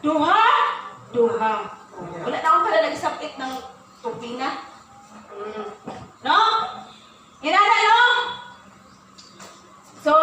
Duha. Wala na akong pala nagsapit ng tupina. No? Inana, no? So,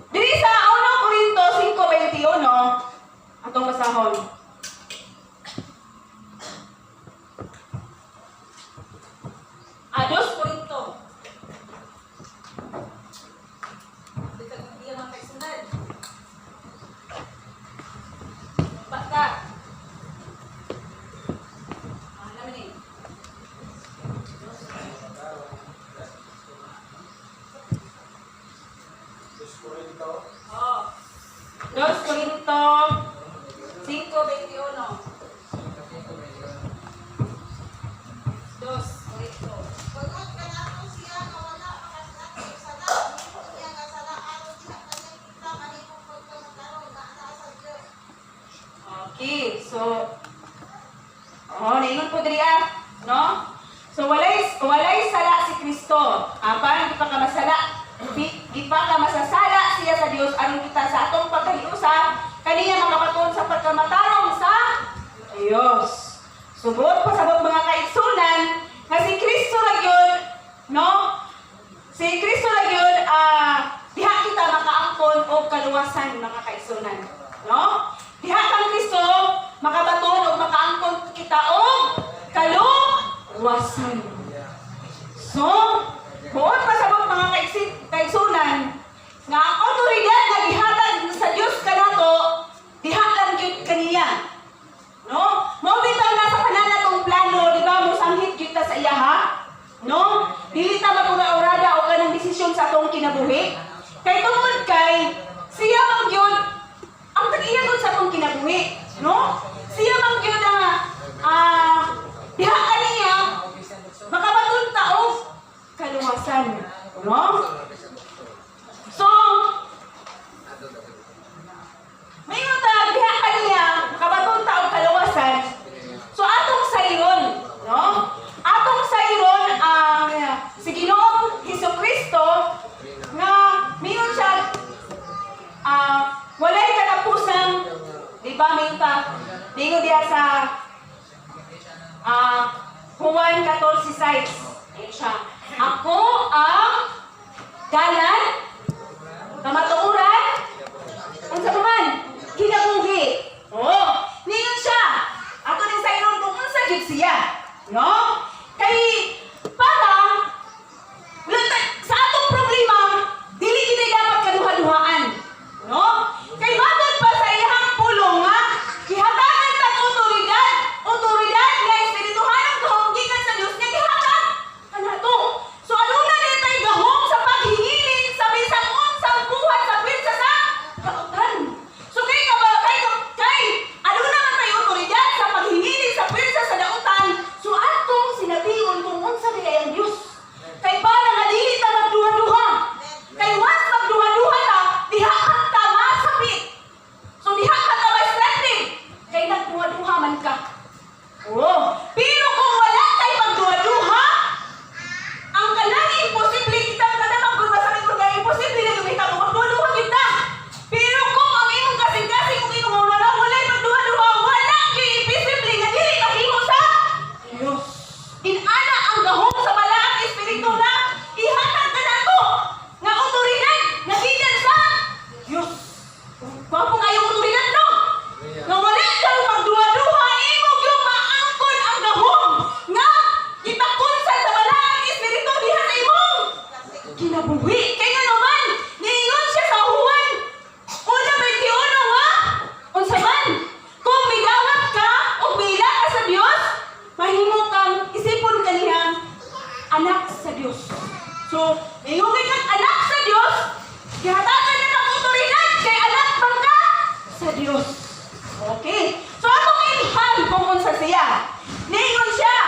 diri sa 1 Corinto 5:21, atong basahon. Ados Corinto. Basta. Dos Corinto 5:21. Dos Corinto. Pagod ka na ako siya na wala makasakit sa lahat. Iya nga sa lahat diha kanya kita manimong pagkakaroon na sa Dios. Okay, so naingon po diri no? So walay sala si Kristo. Apan di pa ka masala. Di pa ka masasala siya sa Dios aron kita sa atong pagkahiusa kaniya makapaton sa pagkamatarong sa Dios. Subot pasabot mga kaigsunan nga si Kristo ra gyud, no? Si Kristo ra gyud diha kita makaangkon og kaluwasan mga kaigsunan, no? Diha kang Kristo makabaton og makaangkon kita og kaluwasan. So, buot pasabot mga kaigsunan nga ang otoridad nga gihatag sa Dios kanato diha lang gyud kaniya. No? Mao bitaw na sa pananatong plano, di ba, musanghit gyud ta sa iya ha? No? Dili ta magura-urada o kanang desisyon sa atong kinabuhi. Kay tungod kay siya man gyud ang tag-iya gud sa atong kinabuhi, no? Siya man gyud diha kaniya makabaton ta og kaluwasan, no? So, may mga diha kaniya makabaton ta og kaluwasan. So atong sayron, no? Atong sayron ang si Ginoong Hesukristo nga mayon siya walay katapusang, di ba, mayon ta dingo diha sa Juan 14:6. Ayun siya. Ako ang dalan, kamatuoran, unsa man, kinabuhi. Ningon siya. Ato din sa inon kung unsa gyud siya, no? Kay para sa atong problema, dili kita dapat kaduha-duhaan, no? Kay matod pa sa iyang pulong nga gihatagan ta otoridad nga espirituhanong gahom gikan sa Dios nga gihatag kanato. So aduna ditay gahom sa paghingilin sa bisang unsang buhat sa pinsa sa kautan. So kay aduna man tay otoridad sa paghingilin sa pinsa sa dautan. So atong sinabigon kung unsa di ang Dios. Kay para nga dili ta magduha-duha. Kay once magduha-duha ta, diha ta masapit. So diha ka ta ma-stranded. Kay nagduha-duha man ka. Pero kung wala kay magduha-duha, ang kanang imposible kita kadamang gurbasamin ko kay imposible na gumita mo magduha-duha kita. Pero kung ang imong kasing-kasing kung imong wala magduha-duha, wala gyud imposible nga dili mahimo sa Dios. Inana ang gahom sa balaang espiritu na ihatag kanato nga otoridad nga gikan sa Dios. Wa po kayong otoridad, no? Nga wala kang magduha-duha, imo gyud maangkon ang gahom nga gipakunsan sa balaang espiritu diha sa imong kinabuhi. Kay nga naman niingon siya sa Juan 1:21 nga unsa man kung midawat ka o bila ka sa Dios, mahimo kang isipon kaniyang anak sa Dios. So, niingon kang anak sa Dios, gihatagan na ng otoridad kay anak man ka sa Dios. Okay? So, atong ilhan kung unsa siya. Niingon siya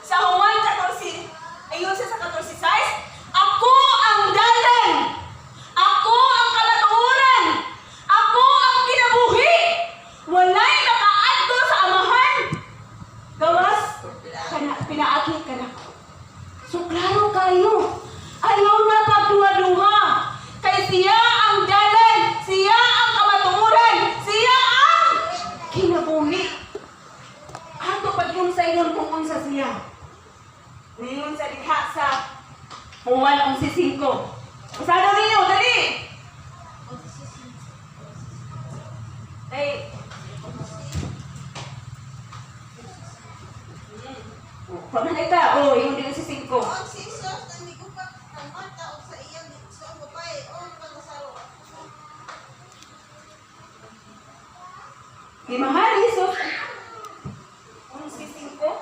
sa Juan 14, ayun siya sa 14:6, ako ang dalan, ako ang kamatuoran, ako ang kinabuhi, walay makaadto sa amahan, gawas pinaagi ka na. So, klaro kayo, ayaw na pagduha-duha, kay siya ang dalan, siya ang kamatuoran, siya ang kinabuhi. Juan 11:5. Usado ninyo, dali! Ay. Pamanay ka. Oh, yung 11:5. On si Jesus nang migupak kang Marta o sa iyang sa babae o kang Lazaro. Di mahal, Jesus. 11:5. Oh.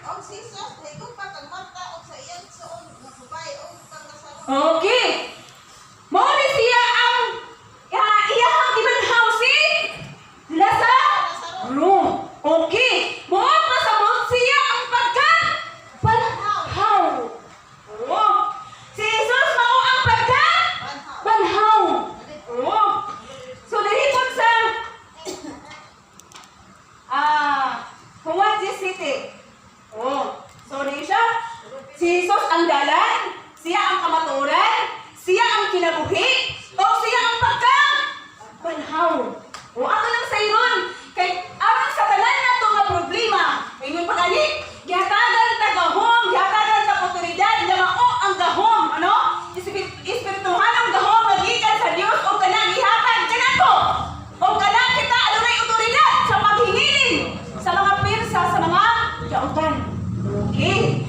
On si Jesus nang migupak kang Marta o sa iyang sa babae o kang Lazaro. Okay. Mao ni siya ang iyahang gibanhaw si Lazaro. Okay. Muot na sa muot siya ang pagka-banhaw. Oh. Si Jesus mao ang Banhaw. banhaw. Oh. So nahipon sa Juan 17. Oh. So di siya si Jesus ang dalan, siya ang kamaturan, siya ang kinabuhi, o siya ang pagka-banhaw. O ako lang sa iron, kay aron sa tanan na to nga problema, ingon pa kani, gihatagan ta gahom, gihatagan ta otoridad nga mao ang gahom, ano? Espirituhanong gahom nga gikan sa Dios o kanang gihatag kanato. O kanang kita adunay otoridad sa paghingilin sa mga pirsa sa mga kautan. Okay.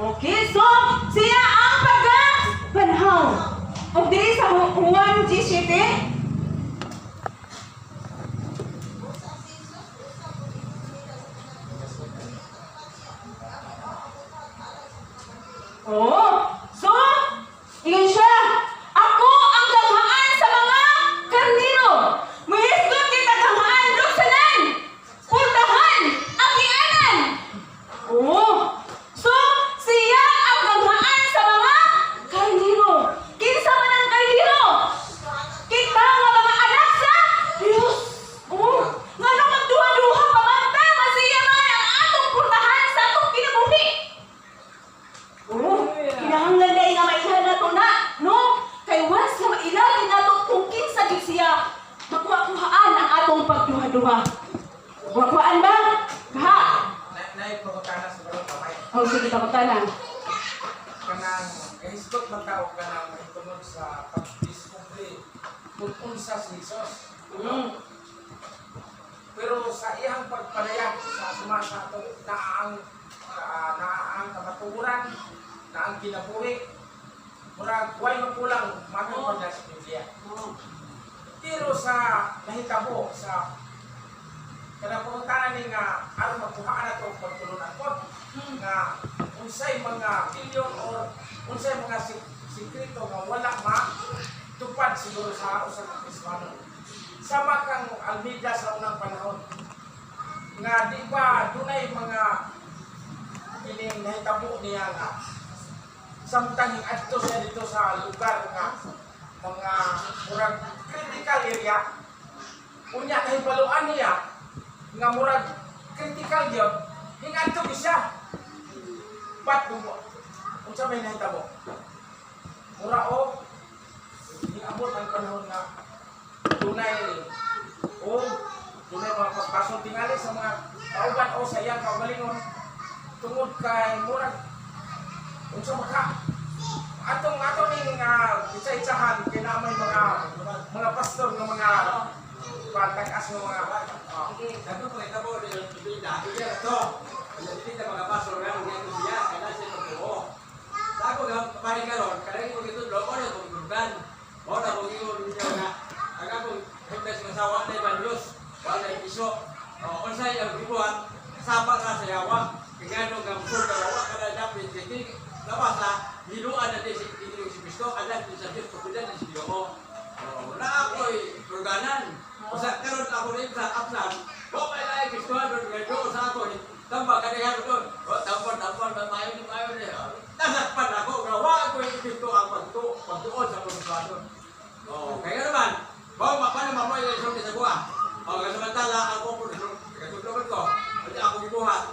Okay, so siya ang pagka-banhaw. O dili sa Juan 17, oh, so, yun siya. Ako ang ganghaan sa mga karnino. Muhisgot kita ganghaan luksanan. Puntahan, agianan. Oh, so, siya ang ganghaan sa mga karnino. Kinsa man ang karnino? Kita nga mga anak sa Diyos. Oh, nga nang magduha-duha pamanta nga siya man ang atong puntahan sa atong kinabuhi. Oh, kinahanglan dahil nga mailan na to na, no? Kay once na mailagin na to kung kinsa gid siya, makuha-kuhaan ang atong pagduha-duha. Kuha-kuhaan ba? Ha? Naipagkakana sa balong kamay. Oh, sige, takutan Kanang hisgot man tao kanang mahitungod sa pag-discovery kung unsa si Jesus. Pero sa iyang pagpanayag sa sumasa ito, naang kamatuguran, naang kinabuhi, murag huwag mapulang matupad na sa Biblia. Pero sa nahitabo, sa kanapungutanan ni nga aron magkuhaan na ito pagtulunan ko, nga unsay mga bilyon o unsay mga sikrito nga wala matupad siguro sa usa ka Kristiyano. Sama kang Almeida sa unang panahon nga di ba dunay mga kining nahitabo niya nga samtang adto siya dito sa lugar nga mga murag critical area unya nahibaluan niya nga murag critical gyud hingadto siya pat dumo unsa may nahitabo mura o niabot ang panahon nga dunay mga pagpasok tingali sa mga kauban o sa iyang kaugalingon tungod kay murag unsa maka atong ning isa-isahan kay na may mga pastor ng mga pagtagas ng mga Dato po ito po yung bida. Ito. Hindi na mga pastor nga nung yung siya. Kaya siya magbuo. Sa ako nga, paring karon, karang ko ito, loko na itong gurgan. O na kung yung niya nga, ang akong himdas ng asawa na ibang Diyos. Wala yung iso. O unsay ang bibuhat, sapa ka sa yawa. Kaya nung gamsur ka rawa, kada dapat hindi labas na, hiluan na din si Kristo, alam din sa Diyos, pagkudan na si Diyos. Na ako'y gurganan. Usa karon ako rin sa Aplan. Ko may lain Kristo doon ngayon sa ako. Tamba kanihan doon. O tampon mayo ni. Nasakpan ako gawa ko yung Kristo ang pagtuon sa pagtuon. Oh, kaya naman, paano mamoy yung isang sa buha? O samantala ako po katulungan ko. Hindi ako gibuhat.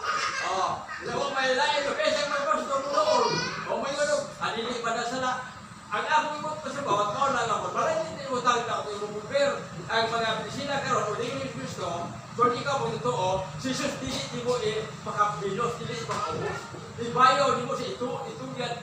Oh, ko may lain do kaya may pasto mo doon. O may gano, adili pa na sala. Ang akong imot pa sa bawat kaon lang ako. Para hindi mo tawag na ako imumupir. Ang mga pisina karon o hindi Kristo, kung ikaw mo totoo, si Jesus dili mo makabilos, dili makaubos. Ibayo, di mo siya itugyan,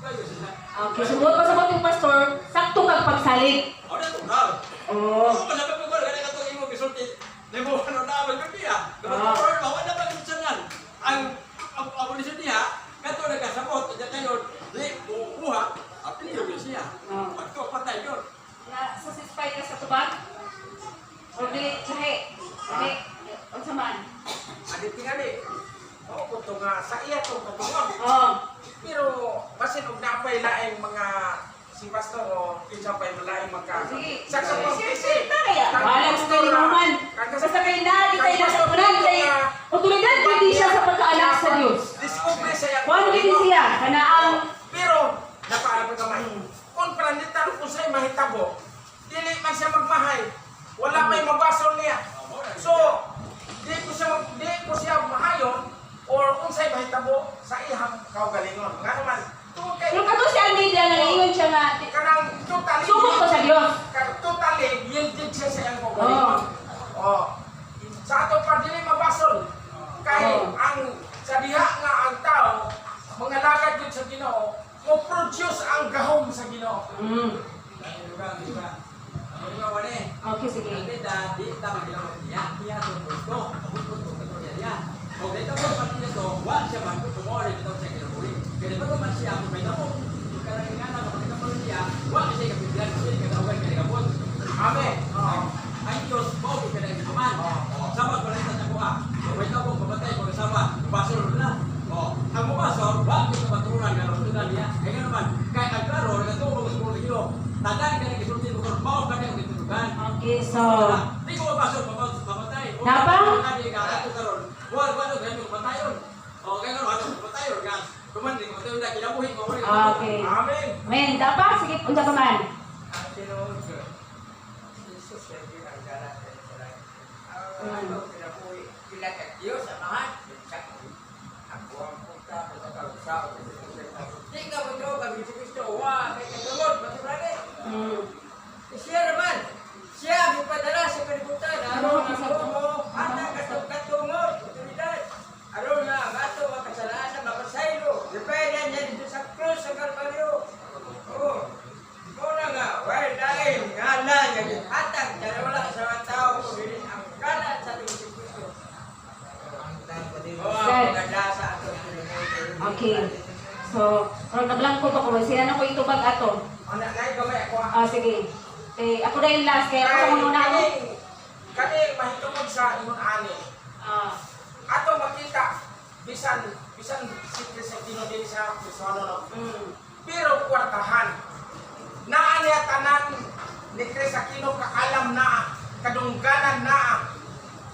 kayo siya. Okay, sumunod pa sa yung pastor, sakto kang pagsalig. Ako na tungal. Oo. Oo, masabag ko, gano'n ka ito imo gisulti. Di mo ano na, magkabi ah. Kapag ko, wala ba kinsanan? Ang abolisyon niya, kato nagkasabot, at kayo, di, buha, apelido yun siya. Pagto, patay yun. Na satisfied ka sa tubag? O di, lahi? Lahi? O saman? Adit tingali. Oo, kung ito nga sa iya itong katungon. Oo. Pero, basin og napay laing mga si pastor o kinsa pa'y malaing magka. Sige. Sa Sige, pag-isip. kaya. Wala sa kayo naman. Basta kayo na, di kayo nasa unan, kayo. Otoridad ko di siya sa pagkaanak sa Diyos. Discover sa iyang Kung hindi siya, kana ang... Pero, napaala pa kamay. Kung pranditan kung sa'y mahitabo, dili man siya magmahay. Wala may mabasol niya. So, di ko siya mahayon or kung sa'y mahitabo sa ihang kaugalingon. Nga naman, Pero kato si Almeida na naingon siya nga, kanang totally sumok ko sa Diyos. totally yielded siya sa iyang kaugalingon. Oh. Sa ato pa dili mabasol. Kay ang sa diha nga ang tao, mga lagad yun sa Ginoo, mo produce ang gahom sa Ginoo. Okay, sige. Amen. Ang Diyos mo, pinag-inuman. Sama ko rin sa kuha. Wait ako, pamatay ko kasama. Basol na. Ang mabasol, wag ko maturunan nga ron na niya. Kaya naman, kahit ang klaro, nagtulong sa mga kilo. Tandaan ka na gisulti mo kung mao ka na yung itulugan. Okay, so... Di ko mabasol, pamatay. Napa? Kaya ka karon. Wag ano ganyo patayon. Kaya ano patayon ka. Kuman di ko tayo na kinabuhi mo. Okay. Amen. Men, dapat, sige, unsa pa man. Ang Pinoon, Jesus ay ginagalat sa lahat. Ano, pinapuwi, pinagkat Diyos sa mga ako ang punta sa kausao. Di ka mo ito, kami si Kristo, wa, may kagamot, masurali. Siya naman, siya ang ipadala sa kalibutan. Ano ang asawa mo, at ang katungod, otoridad. Ano na, bato, makasalanan sa mapasaylo. Depende niya dito sa krus, sa Kalbaryo. Oo. Ikaw na nga, well, dahil nga na, yung hatag, dahil wala sa mga tao, kumirin ang kanan sa ating si Kristo. Oo, ang maganda sa ating Okay. So, kung naglangko pa ko, sila na ko itubag ato. Ano, naay gamay ako. Sige. Ako na yung last, kaya ako muna ako. Kani mahitungod sa imong ani. Ato makita bisan si Kristo dinodin sa Kristo no. Pero kwartahan. Naa niya tanan ni Kristo Aquino kaalam na kadungganan na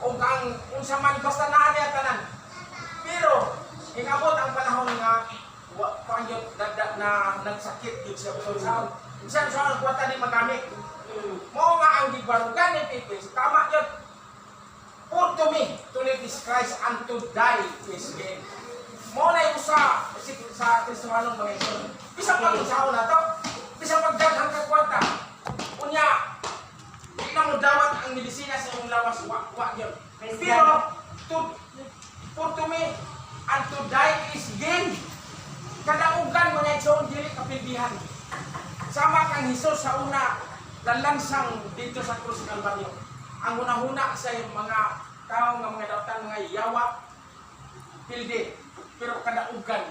o ang unsa man basta naa niya tanan. Pero ingabot ang panahon nga pangyot na nagsakit yun siya sa sound. Bisan sa kwarta ni magamit. Mo nga ang gibarugan ni Pipis, tama yun. For to me, to live is Christ and to die is gain. Mo na yung sa Kristohanong mga ito. Bisa pag-isaw na to, bisa pagdaghang kagwata. Unya, hindi na mo dawat ang medisina sa iyong lawas, wak yun. Pero, for to me, and to die is gain. Kadaugan mga ito, dili kapilbihan. Sama kang Hesus sa una, lalansang dito sa Cruz Calvario. Ang una-una sa mga tao nga mga dautan, mga yawa, pildi. Pero kadaugan,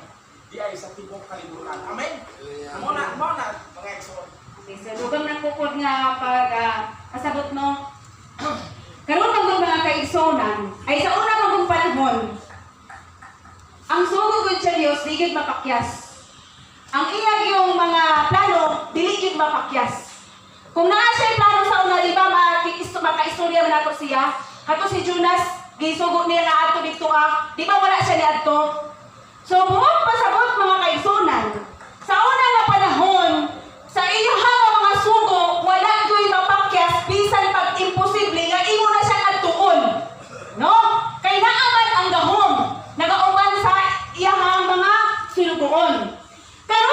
di ay sa tibok kalibutan. Amen? Muna, mga ekson. Okay, so dugang nakukod nga pasabot no. Karon ng mga kaigsonan, ay sa una magong panahon, ang sugod gud sa Dios di gid mapakyas. Ang iyang yung mga plano dili gid mapakyas. Kung naa siya plano sa una, di ba makaistorya man ato siya? Ato si Jonas, gisugo niya na ato dito di ba wala siya ni ato? So buong pasabot mga kaigsonan, sa una nga panahon, sa iyang mga sugo, wala ko'y mapakyas, bisan pag imposible nga imo na siya atuon. No? Kay naaman ang gahom, nagauban sa iyang mga sinugoon. Pero